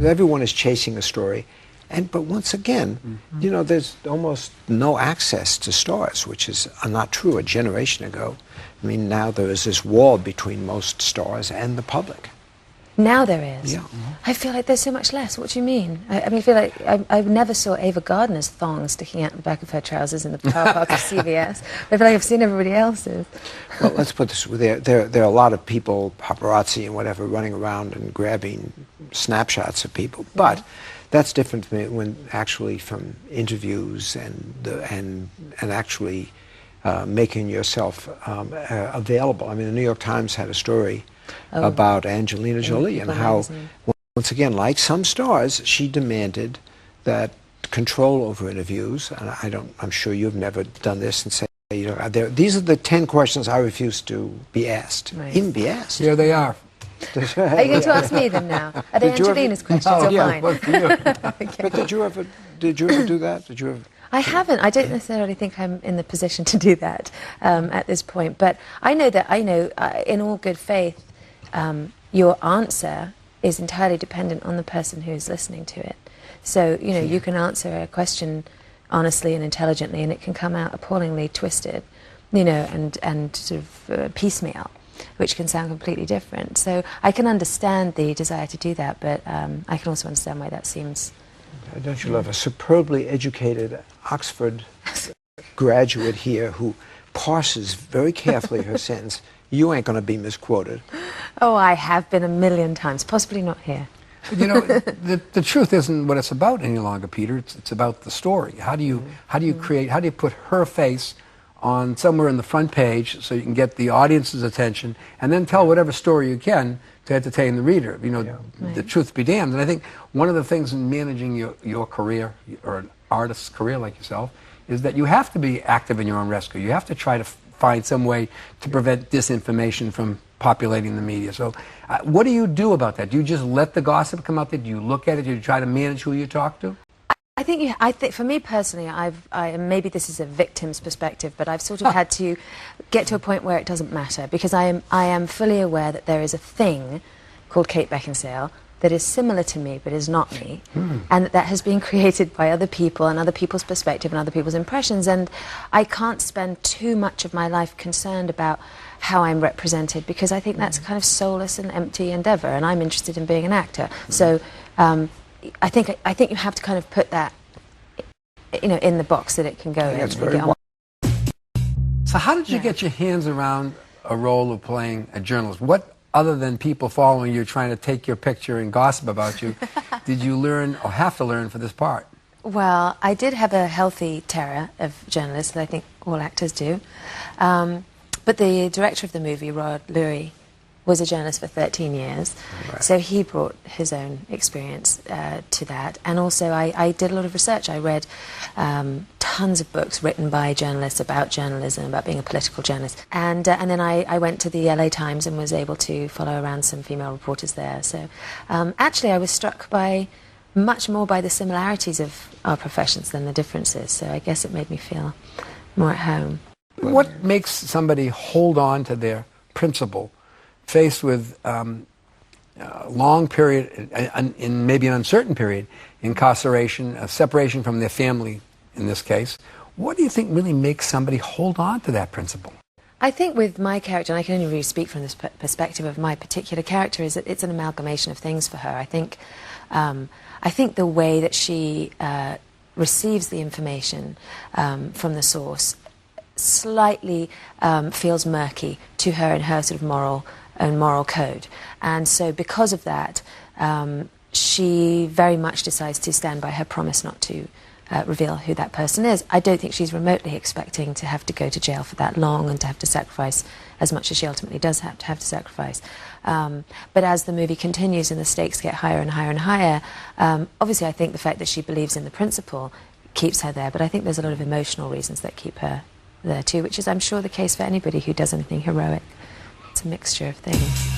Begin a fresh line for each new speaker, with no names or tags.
Everyone is chasing a story. But once again, you know, there's almost no access to stars, which is not true a generation ago. I mean, now there is this wall between most stars and the public.
Now there is?
Yeah.
I feel like there's so much less. What do you mean? I mean, I feel like I never saw Ava Gardner's thong sticking out the back of her trousers in the car park of CVS. I feel like I've seen everybody else's.
Well, let's put this, there are a lot of people, paparazzi and whatever, running around and grabbing snapshots of people. But that's different when actually from interviews and actually making yourself available. I mean, the New York Times had a story about Angelina Jolie and how, once again, like some stars, she demanded that control over interviews. And I'm sure you've never done this and say, you know, these are the 10 questions I refuse to be asked.
Right.
Even be asked.
Here they are.
Are you going to ask me them now? Are they Angelina's questions or mine?
Okay. But did you ever do that? Did you ever?
I haven't. I don't necessarily think I'm in the position to do that at this point. But I know that, in all good faith, your answer is entirely dependent on the person who is listening to it. So, you know, you can answer a question honestly and intelligently, and it can come out appallingly twisted, you know, and sort of piecemeal, which can sound completely different. So I can understand the desire to do that, but I can also understand why that seems...
Don't you love a superbly educated Oxford graduate here who parses very carefully her sentence? You ain't going to be misquoted.
Oh, I have been a million times, possibly not here.
You know, the truth isn't what it's about any longer, Peter. It's about the story. How do you put her face on somewhere in the front page so you can get the audience's attention, and then tell whatever story you can to entertain the reader. You know, the truth be damned. And I think one of the things in managing your career, or an artist's career like yourself, is that you have to be active in your own rescue. You have to try to find some way to prevent disinformation from populating the media. So what do you do about that? Do you just let the gossip come out there? Do you look at it? Do you try to manage who you talk to?
I think for me personally, maybe this is a victim's perspective, but I've sort of had to get to a point where it doesn't matter, because I am fully aware that there is a thing called Kate Beckinsale that is similar to me but is not me, and that has been created by other people and other people's perspective and other people's impressions, and I can't spend too much of my life concerned about how I'm represented, because I think that's kind of soulless and empty endeavour, and I'm interested in being an actor. So I think you have to kind of put that, you know, in the box that it can go in.
So how did you get your hands around a role of playing a journalist? What, other than people following you, trying to take your picture and gossip about you, did you learn or have to learn for this part?
Well, I did have a healthy terror of journalists that I think all actors do. But the director of the movie, Rod Lurie, was a journalist for 13 years, so he brought his own experience to that. And also I did a lot of research. I read tons of books written by journalists about journalism, about being a political journalist. And then I went to the LA Times and was able to follow around some female reporters there. So actually I was struck by much more by the similarities of our professions than the differences, so I guess it made me feel more at home.
What makes somebody hold on to their principle faced with long period, in maybe an uncertain period, incarceration, separation from their family in this case? What do you think really makes somebody hold on to that principle?
I think with my character, and I can only really speak from this perspective of my particular character, is that it's an amalgamation of things for her. I think the way that she receives the information from the source slightly feels murky to her in her sort of moral code, and so because of that she very much decides to stand by her promise not to reveal who that person is. I don't think she's remotely expecting to have to go to jail for that long and to have to sacrifice as much as she ultimately does have to sacrifice. But as the movie continues and the stakes get higher and higher and higher, obviously I think the fact that she believes in the principle keeps her there, but I think there's a lot of emotional reasons that keep her there too, which is, I'm sure, the case for anybody who does anything heroic. It's a mixture of things.